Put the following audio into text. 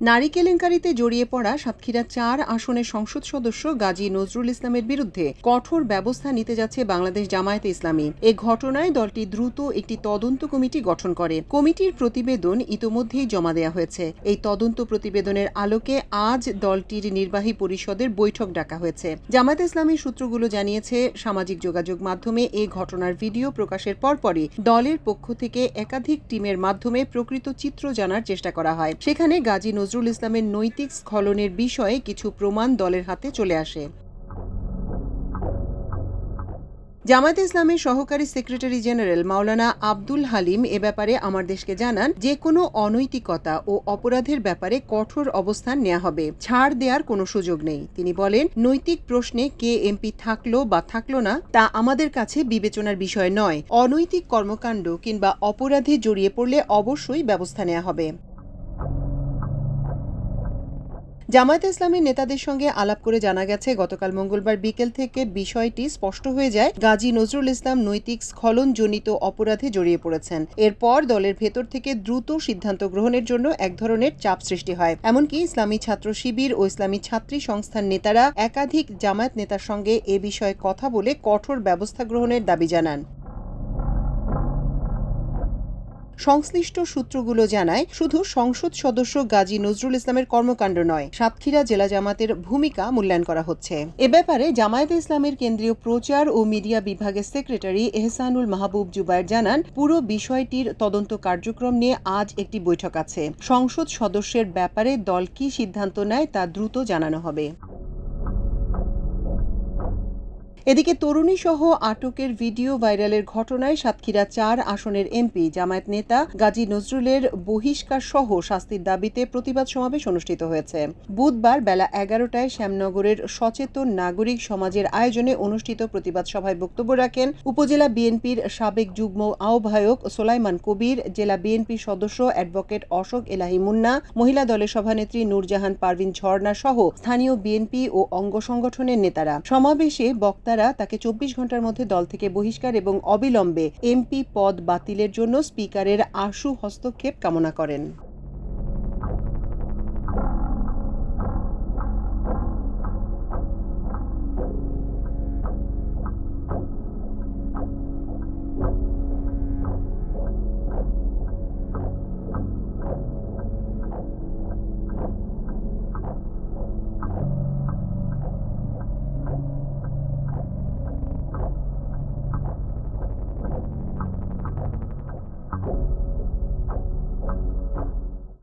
নারী কেলেঙ্কারিতে জড়িয়ে পড়া সাতক্ষীরা ৪ আসনের সংসদ সদস্য গাজী নজরুল ইসলামের বিরুদ্ধে কঠোর ব্যবস্থা নিতে যাচ্ছে বাংলাদেশ জামায়াতে ইসলামী। এ ঘটনায় দলটি দ্রুত একটি তদন্ত কমিটি গঠন করে। কমিটির প্রতিবেদন ইতোমধ্যেই জমা দেওয়া হয়েছে। এই তদন্ত প্রতিবেদনের আলোকে আজ দলটির নির্বাহী পরিষদের বৈঠক ডাকা হয়েছে। জামায়াতে ইসলামীর সূত্রগুলো জানিয়েছে, সামাজিক যোগাযোগ মাধ্যমে এ ঘটনার ভিডিও প্রকাশের পরপরই দলের পক্ষ থেকে একাধিক টিমের মাধ্যমে প্রকৃত চিত্র জানার চেষ্টা করা হয়। সেখানে গাজী নজরুল ইসলামের নৈতিক স্খলনের বিষয়ে কিছু প্রমাণ দলের হাতে চলে আসে। জামায়াতে ইসলামের সহকারী সেক্রেটারি জেনারেল মাওলানা আব্দুল হালিম এ ব্যাপারে আমার দেশকে জানান, যে কোনো অনৈতিকতা ও অপরাধের ব্যাপারে কঠোর অবস্থান নেওয়া হবে, ছাড় দেওয়ার কোনো সুযোগ নেই। তিনি বলেন, নৈতিক প্রশ্নে কে এমপি থাকলো বা থাকলো না তা আমাদের কাছে বিবেচনার বিষয় নয়। অনৈতিক কর্মকাণ্ড কিংবা অপরাধে জড়িয়ে পড়লে অবশ্যই ব্যবস্থা নেওয়া হবে। জামায়াতে ইসলামীর নেতাদের সঙ্গে আলাপ করে জানা গেছে, গতকাল মঙ্গলবার বিকেল থেকে বিষয়টি স্পষ্ট হয়ে যায়। গাজী নজরুল ইসলাম নৈতিক স্খলনজনিত অপরাধে জড়িয়ে পড়েছেন। এরপর দলের ভেতর থেকে দ্রুত সিদ্ধান্ত গ্রহণের জন্য এক ধরনের চাপ সৃষ্টি হয়। এমনকি ইসলামী ছাত্র শিবির ও ইসলামী ছাত্রী সংস্থার নেতারা একাধিক জামায়াত নেতার সঙ্গে এ বিষয়ে কথা বলে কঠোর ব্যবস্থা গ্রহণের দাবি জানান। সংশ্লিষ্ট সূত্রগুলো জানায়, শুধু সংসদ সদস্য গাজী নজরুল ইসলামের কর্মকাণ্ড নয়, সাতক্ষীরা জেলা জামাতের ভূমিকা মূল্যায়ন করা হচ্ছে। এ ব্যাপারে জামায়াতে ইসলামের কেন্দ্রীয় প্রচার ও মিডিয়া বিভাগের সেক্রেটারি এহসানুল মাহবুব জুবায়ের জানান, পুরো বিষয়টির তদন্ত কার্যক্রম নিয়ে আজ একটি বৈঠক আছে। সংসদ সদস্যের ব্যাপারে দল কি সিদ্ধান্ত নেয় তা দ্রুত জানানো হবে। এদিকে তরুণী সহ আটকের ভিডিও ভাইরালের ঘটনায় সাতক্ষীরা ৪ আসনের এমপি জামায়াত নেতা গাজী নজরুলের বহিষ্কার সহ শাস্তির দাবিতে প্রতিবাদ সমাবেশ অনুষ্ঠিত হয়েছে। বুধবার বেলা ১১টায় শ্যামনগরের সচেতন নাগরিক সমাজের আয়োজনে অনুষ্ঠিত প্রতিবাদ সভায় বক্তব্য রাখেন উপজেলা বিএনপির সাবেক যুগ্ম আহ্বায়ক সোলাইমান কবির, জেলা বিএনপির সদস্য অ্যাডভোকেট অশোক এলাহি মুন্না, মহিলা দলের সভানেত্রী নূরজাহান পারভিন ঝর্ণা সহ স্থানীয় বিএনপি ও অঙ্গ সংগঠনের নেতারা। সমাবেশে বক্তারা তাকে ২৪ ঘণ্টার মধ্যে দল থেকে বহিষ্কার এবং অবিলম্বে এমপি পদ বাতিলের জন্য স্পিকারের আশু হস্তক্ষেপ কামনা করেন।